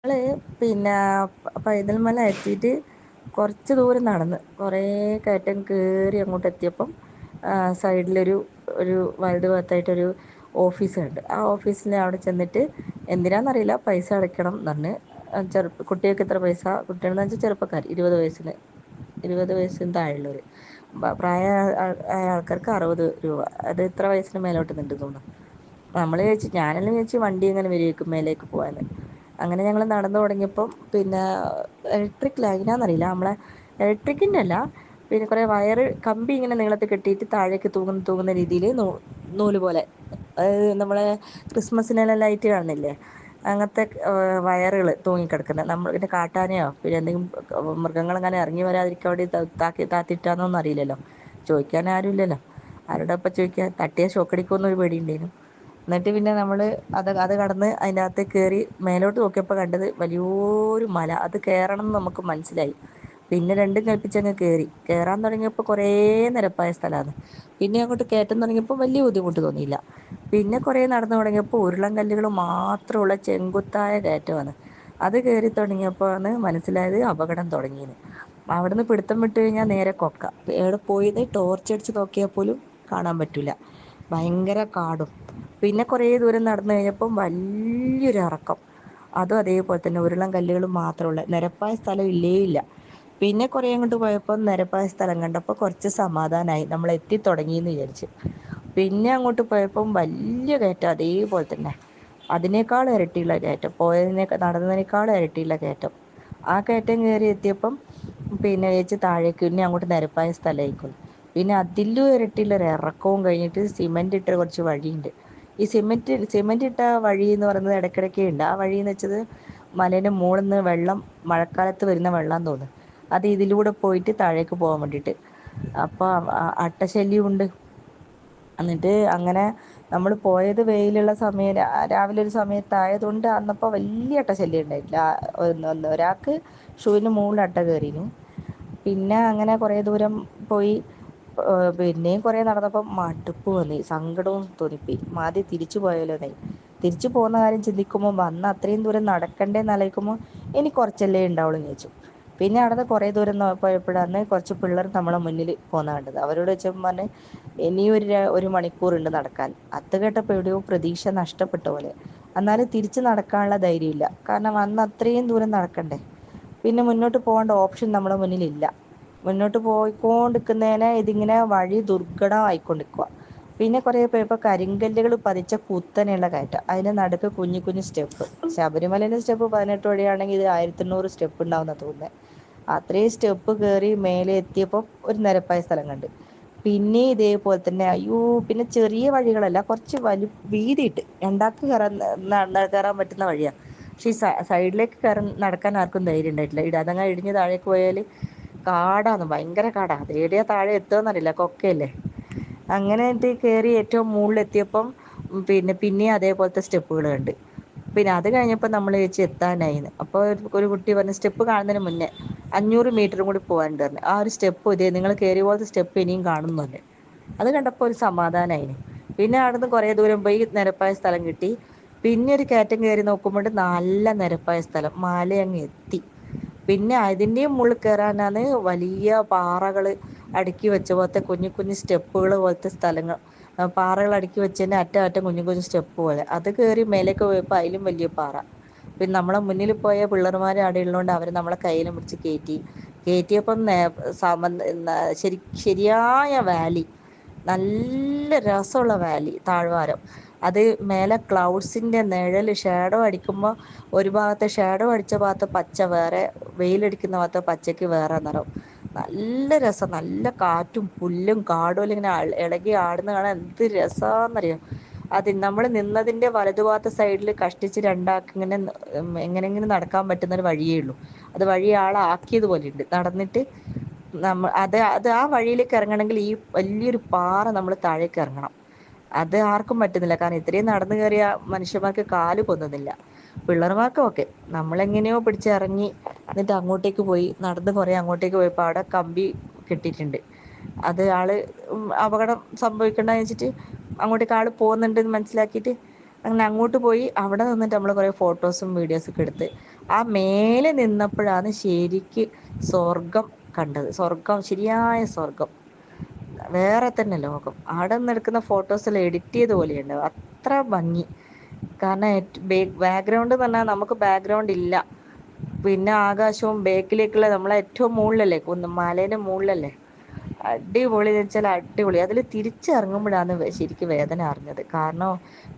ഞങ്ങള് പിന്നെ പൈതൽമല എത്തിയിട്ട് കുറച്ച് ദൂരം നടന്ന് കുറേ കയറ്റം കയറി അങ്ങോട്ട് എത്തിയപ്പം സൈഡിലൊരു വലതു ഭാഗത്തായിട്ടൊരു ഓഫീസ് ഉണ്ട്. ആ ഓഫീസിൻ്റെ അവിടെ ചെന്നിട്ട് എന്തിനാണെന്നറിയില്ല പൈസ അടയ്ക്കണം എന്ന് പറഞ്ഞ് കുട്ടികൾക്ക് ഇത്ര പൈസ, കുട്ടികളെന്ന് വെച്ചാൽ ചെറുപ്പക്കാർ 20 വയസ്സിന് താഴെയുള്ളവർ, പ്രായമായ ആൾക്കാർക്ക് 60 രൂപ, അത് ഇത്ര വയസ്സിന് മേലോട്ടുന്നുണ്ട് തോന്നുന്നു. നമ്മൾ വിചാരിച്ചു, ഞാനെല്ലാം വിചാരിച്ചു വണ്ടി എങ്ങനെ വരുമായിരിക്കും മേലേക്ക് പോകാൻ. അങ്ങനെ ഞങ്ങൾ നടന്നു തുടങ്ങിയപ്പം പിന്നെ ഇലക്ട്രിക് ലൈനാണെന്നറിയില്ല, നമ്മളെ ഇലക്ട്രിക്കിൻ്റെ അല്ല, പിന്നെ കുറേ വയറ് കമ്പി ഇങ്ങനെ നീളത്തിൽ കെട്ടിയിട്ട് താഴേക്ക് തൂങ്ങുന്ന രീതിയിൽ നൂല് പോലെ, അതായത് നമ്മളെ ക്രിസ്മസിനെല്ലാം ലൈറ്റ് കാണുന്നില്ലേ അങ്ങനത്തെ വയറുകൾ തൂങ്ങിക്കിടക്കുന്നത്. നമ്മൾ പിന്നെ കാട്ടാനയോ പിന്നെ എന്തെങ്കിലും മൃഗങ്ങളെങ്ങനെ ഇറങ്ങി വരാതിരിക്കാൻ വേണ്ടി താത്തിട്ടാന്നൊന്നും അറിയില്ലല്ലോ, ചോദിക്കാൻ ആരും ഇല്ലല്ലോ, ആരോടപ്പം ചോദിക്കാൻ, തട്ടിയാൽ ഷോക്കടിക്കുമെന്നൊരു പേടിയുണ്ടായിരുന്നു. എന്നിട്ട് പിന്നെ നമ്മൾ അത് കടന്ന് അതിൻ്റെ അകത്ത് കയറി മേലോട്ട് നോക്കിയപ്പോൾ കണ്ടത് വലിയൊരു മല. അത് കയറണം എന്ന് നമുക്ക് മനസ്സിലായി. പിന്നെ രണ്ടും കൽപ്പിച്ചങ്ങ് കയറാൻ തുടങ്ങിയപ്പോൾ കുറേ നിരപ്പായ സ്ഥലമാണ്. പിന്നെ അങ്ങോട്ട് കയറ്റം തുടങ്ങിയപ്പോൾ വലിയ ബുദ്ധിമുട്ട് തോന്നിയില്ല. പിന്നെ കുറേ നടന്നു തുടങ്ങിയപ്പോൾ ഉരുളൻ കല്ലുകൾ മാത്രമുള്ള ചെങ്കുത്തായ കയറ്റമാണ്. അത് കയറി തുടങ്ങിയപ്പോഴാണ് മനസ്സിലായത് അപകടം തുടങ്ങിയെന്ന്. അവിടുന്ന് പിടുത്തം വിട്ട് കഴിഞ്ഞാൽ നേരെ കൊക്ക, എവിടെ പോയത് ടോർച്ച് അടിച്ച് നോക്കിയാൽ പോലും കാണാൻ പറ്റില്ല, ഭയങ്കര കാടും. പിന്നെ കുറേ ദൂരം നടന്നു കഴിഞ്ഞപ്പം വലിയൊരു ഇറക്കം, അതും അതേപോലെ തന്നെ ഉരുളൻ കല്ലുകൾ മാത്രമുള്ള, നിരപ്പായ സ്ഥലം ഇല്ലേ ഇല്ല. പിന്നെ കുറേ അങ്ങോട്ട് പോയപ്പോൾ നിരപ്പായ സ്ഥലം കണ്ടപ്പോൾ കുറച്ച് സമാധാനമായി, നമ്മൾ എത്തിത്തുടങ്ങിയെന്ന് വിചാരിച്ച്. പിന്നെ അങ്ങോട്ട് പോയപ്പം വലിയ കയറ്റം, അതേപോലെ തന്നെ അതിനേക്കാൾ ഇരട്ടിയുള്ള കയറ്റം, നടന്നതിനേക്കാൾ ഇരട്ടിയുള്ള കയറ്റം. ആ കയറ്റം കയറി എത്തിയപ്പം പിന്നെ വിചാരിച്ച് താഴേക്ക് പിന്നെ അങ്ങോട്ട് നിരപ്പായ സ്ഥലമായിരിക്കും. പിന്നെ അതിലും ഇരട്ടിയുള്ളൊരു ഇറക്കവും കഴിഞ്ഞിട്ട് സിമെൻ്റ് ഇട്ട കുറച്ച് വഴിയുണ്ട്. ഈ സിമെൻ്റ് ഇട്ട വഴി എന്ന് പറയുന്നത് ഇടയ്ക്കിടയ്ക്ക് ഉണ്ട്. ആ വഴിയെന്ന് വെച്ചത് മലേൻ്റെ മുകളിൽ നിന്ന് വെള്ളം, മഴക്കാലത്ത് വരുന്ന വെള്ളമെന്ന് തോന്നുന്നു, അത് ഇതിലൂടെ പോയിട്ട് താഴേക്ക് പോകാൻ വേണ്ടിയിട്ട്. അപ്പോൾ അട്ടശല്യമുണ്ട്. എന്നിട്ട് അങ്ങനെ നമ്മൾ പോയത് വെയിലുള്ള സമയം, രാവിലെ ഒരു സമയത്തായതുകൊണ്ട് അന്നപ്പോൾ വലിയ അട്ടശല്യം ഉണ്ടായിട്ടില്ല. ഒരാൾക്ക് ഷൂവിന് മുകളിൽ അട്ട കയറിയിരുന്നു. പിന്നെ അങ്ങനെ കുറേ ദൂരം പോയി, പിന്നെയും കുറേ നടന്നപ്പോൾ മടുപ്പ് തോന്നി, സങ്കടവും തോന്നിപ്പോയി, ആദ്യം തിരിച്ചു പോയാലോ എന്നായി. തിരിച്ചു പോകുന്ന കാര്യം ചിന്തിക്കുമ്പോൾ വന്ന് അത്രയും ദൂരം നടക്കണ്ടേന്ന് ആലോചിക്കുമ്പോൾ ഇനി കുറച്ചല്ലേ ഉണ്ടാവുള്ളൂ എന്ന് ചോദിച്ചു. പിന്നെ അവിടെ നിന്ന് കുറേ ദൂരം പോയപ്പോഴാണ് കുറച്ച് പിള്ളേർ നമ്മളെ മുന്നിൽ പോകുന്ന കണ്ടത്. അവരോട് ചോദിച്ചപ്പോൾ പറഞ്ഞ് ഇനിയും ഒരു മണിക്കൂറുണ്ട് നടക്കാൻ. അത് കേട്ടപ്പോൾ എവിടെയോ പ്രതീക്ഷ നഷ്ടപ്പെട്ട പോലെ. എന്നാലും തിരിച്ച് നടക്കാനുള്ള ധൈര്യമില്ല, കാരണം വന്ന് അത്രയും ദൂരം നടക്കണ്ടേ. പിന്നെ മുന്നോട്ട് പോകേണ്ട ഓപ്ഷൻ നമ്മുടെ മുന്നിലില്ല. മുന്നോട്ട് പോയിക്കൊണ്ടിരിക്കുന്നതിന് ഇതിങ്ങനെ വഴി ദുർഘടമായിക്കൊണ്ടിരിക്കുക. പിന്നെ കുറേ പോയപ്പോൾ കരിങ്കല്ലുകൾ പതിച്ച കുത്തനെയുള്ള കയറ്റം, അതിൻ്റെ നടുക്ക് കുഞ്ഞു കുഞ്ഞു സ്റ്റെപ്പ്. ശബരിമലയിലെ സ്റ്റെപ്പ് 18 വഴിയാണെങ്കിൽ ഇത് 1800 സ്റ്റെപ്പ് ഉണ്ടാവുമെന്നാണ് തോന്നുന്നത്. അത്രയും സ്റ്റെപ്പ് കയറി മേലെ എത്തിയപ്പോൾ ഒരു നിരപ്പായ സ്ഥലം കണ്ട്. പിന്നെ ഇതേപോലെ തന്നെ, അയ്യോ, പിന്നെ ചെറിയ വഴികളല്ല, കുറച്ച് വീതിയിട്ട് രണ്ടാൾക്ക് കയറാൻ പറ്റുന്ന വഴിയാണ്. പക്ഷേ ഈ സൈഡിലേക്ക് നടക്കാൻ ആർക്കും ധൈര്യം ഉണ്ടായിട്ടില്ല. അതങ്ങ് ഇടിഞ്ഞ് താഴേക്ക് പോയാൽ കാടാണ്, ഭയങ്കര കാടാണ്. അത് എവിടെയാ താഴെ എത്തുമെന്നറിയില്ല, കൊക്കയല്ലേ. അങ്ങനെ ആയിട്ട് കയറി ഏറ്റവും മുകളിലെത്തിയപ്പം പിന്നെ അതേപോലത്തെ സ്റ്റെപ്പുകൾ കണ്ട്. പിന്നെ അത് കഴിഞ്ഞപ്പോൾ നമ്മൾ വിചാരിച്ച് എത്താനായിന്ന്. അപ്പോൾ ഒരു കുട്ടി പറഞ്ഞ് സ്റ്റെപ്പ് കാണുന്നതിന് മുന്നേ 500 മീറ്ററും കൂടി പോകാനുണ്ട് പറഞ്ഞു. ആ ഒരു സ്റ്റെപ്പ് ഇതേ നിങ്ങൾ കയറിയ പോലത്തെ സ്റ്റെപ്പ് ഇനിയും കാണുന്നുണ്ട്. അത് കണ്ടപ്പോൾ ഒരു സമാധാനമായിന്. പിന്നെ അവിടുന്ന് കുറേ ദൂരം പോയി നിരപ്പായ സ്ഥലം കിട്ടി. പിന്നെ ഒരു കയറ്റം കയറി നോക്കുമ്പോൾ നല്ല നിരപ്പായ സ്ഥലം, മല അങ്ങ് എത്തി. പിന്നെ അതിൻ്റെയും മുകളിൽ കയറാനാണ് വലിയ പാറകൾ അടുക്കി വെച്ച പോലത്തെ കുഞ്ഞു കുഞ്ഞു സ്റ്റെപ്പുകൾ പോലത്തെ സ്ഥലങ്ങൾ, പാറകൾ അടുക്കി വെച്ചതിൻ്റെ അറ്റം കുഞ്ഞു കുഞ്ഞു സ്റ്റെപ്പ് പോലെ. അത് കയറി മേലേക്ക് പോയപ്പോൾ അതിലും വലിയ പാറ. പിന്നെ നമ്മളെ മുന്നിൽ പോയ പിള്ളേർമാർ അവിടെ ഉള്ളതുകൊണ്ട് അവർ നമ്മളെ കയ്യിലും പിടിച്ച് കയറ്റിയപ്പം ശരിയായ വാലി, നല്ല രസമുള്ള വാലി, താഴ്വാരം. അത് മേലെ ക്ലൗഡ്സിൻ്റെ നിഴൽ ഷാഡോ അടിക്കുമ്പോൾ ഒരു ഭാഗത്തെ ഷാഡോ അടിച്ച ഭാഗത്ത് പച്ച വേറെ, വെയിലടിക്കുന്ന ഭാഗത്ത് പച്ചയ്ക്ക് വേറെ നിറം. നല്ല രസം, നല്ല കാറ്റും പുല്ലും കാടും എല്ലാം ഇങ്ങനെ ഇളകി ആടുന്ന കാണാൻ എന്ത് രസമാണെന്നറിയാം. അത് നമ്മൾ നിന്നതിൻ്റെ വലതുഭാഗത്തെ സൈഡിൽ കഷ്ടിച്ച് രണ്ടാക്കി എങ്ങനെയെങ്കിലും നടക്കാൻ പറ്റുന്നൊരു വഴിയേ ഉള്ളൂ. അത് വഴി ആളാക്കിയത് പോലെ ഉണ്ട്. നടന്നിട്ട് അത് ആ വഴിയിലേക്ക് ഇറങ്ങണമെങ്കിൽ ഈ വലിയൊരു പാറ നമ്മൾ താഴേക്ക് ഇറങ്ങണം. അത് ആർക്കും പറ്റുന്നില്ല, കാരണം ഇത്രയും നടന്നു കയറിയ മനുഷ്യന്മാർക്ക് കാല് പൊന്നുന്നില്ല. പിള്ളേർമാർക്ക് ഓക്കെ, നമ്മളെങ്ങനെയോ പിടിച്ചിറങ്ങി. എന്നിട്ട് അങ്ങോട്ടേക്ക് പോയി, നടന്ന് കുറേ അങ്ങോട്ടേക്ക് പോയപ്പോൾ അവിടെ കമ്പി കെട്ടിയിട്ടുണ്ട്. അത് അപകടം സംഭവിക്കണ്ടെന്ന് വെച്ചിട്ട് അങ്ങോട്ടേക്ക് ആൾ പോകുന്നുണ്ടെന്ന് മനസ്സിലാക്കിയിട്ട് അങ്ങനെ അങ്ങോട്ട് പോയി. അവിടെ നിന്നിട്ട് നമ്മൾ കുറേ ഫോട്ടോസും വീഡിയോസൊക്കെ എടുത്ത് ആ മേലെ നിന്നപ്പോഴാണ് ശരിക്ക് സ്വർഗം കണ്ടത്. സ്വർഗം, ശരിയായ സ്വർഗം, വേറെ തന്നെ ലോകം. അവിടെ നിന്ന് എടുക്കുന്ന ഫോട്ടോസെല്ലാം എഡിറ്റ് ചെയ്ത പോലെയുണ്ട്, അത്ര ഭംഗി. കാരണം ബാക്ക്ഗ്രൗണ്ട് എന്ന് പറഞ്ഞാൽ നമുക്ക് ബാക്ക്ഗ്രൗണ്ട് ഇല്ല. പിന്നെ ആകാശവും ബേക്കിലേക്കുള്ള നമ്മളെ ഏറ്റവും മുകളിലല്ലേ, മലേൻ്റെ മുകളിലല്ലേ. അടിപൊളി എന്ന് വെച്ചാൽ അടിപൊളി. അതിൽ തിരിച്ചിറങ്ങുമ്പോഴാണ് ശരിക്കും വേദന അറിഞ്ഞത്. കാരണം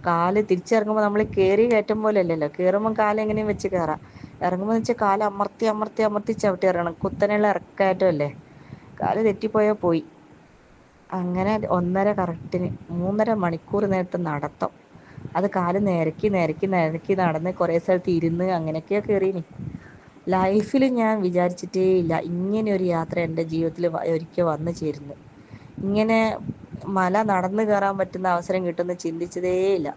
കാല് തിരിച്ചിറങ്ങുമ്പോൾ നമ്മൾ കയറി കയറ്റം പോലെ അല്ലല്ലോ. കയറുമ്പോൾ കാല് എങ്ങനെയും വെച്ച് കയറാം, ഇറങ്ങുമ്പോൾ വെച്ചാൽ കാല് അമർത്തി അമർത്തി അമർത്തി ചവിട്ടി ഇറങ്ങണം. കുത്തനെയുള്ള ഇറക്കയറ്റം അല്ലേ, കാല് തെറ്റിപ്പോയാൽ പോയി. അങ്ങനെ കറക്റ്റിന് 3.5 മണിക്കൂർ നേരത്തെ നടത്തം. അത് കാല് നിരക്കി നിരക്കി നിരക്കി നടന്ന് കുറേ സ്ഥലത്ത് ഇരുന്ന് അങ്ങനെയൊക്കെയാണ് കയറീനി. ലൈഫിൽ ഞാൻ വിചാരിച്ചിട്ടേ ഇല്ല ഇങ്ങനെ ഒരു യാത്ര എൻ്റെ ജീവിതത്തിൽ ഒരിക്കൽ വന്നു ചേരുന്നു. ഇങ്ങനെ മല നടന്നു കയറാൻ പറ്റുന്ന അവസരം കിട്ടുമെന്ന് ചിന്തിച്ചതേ ഇല്ല.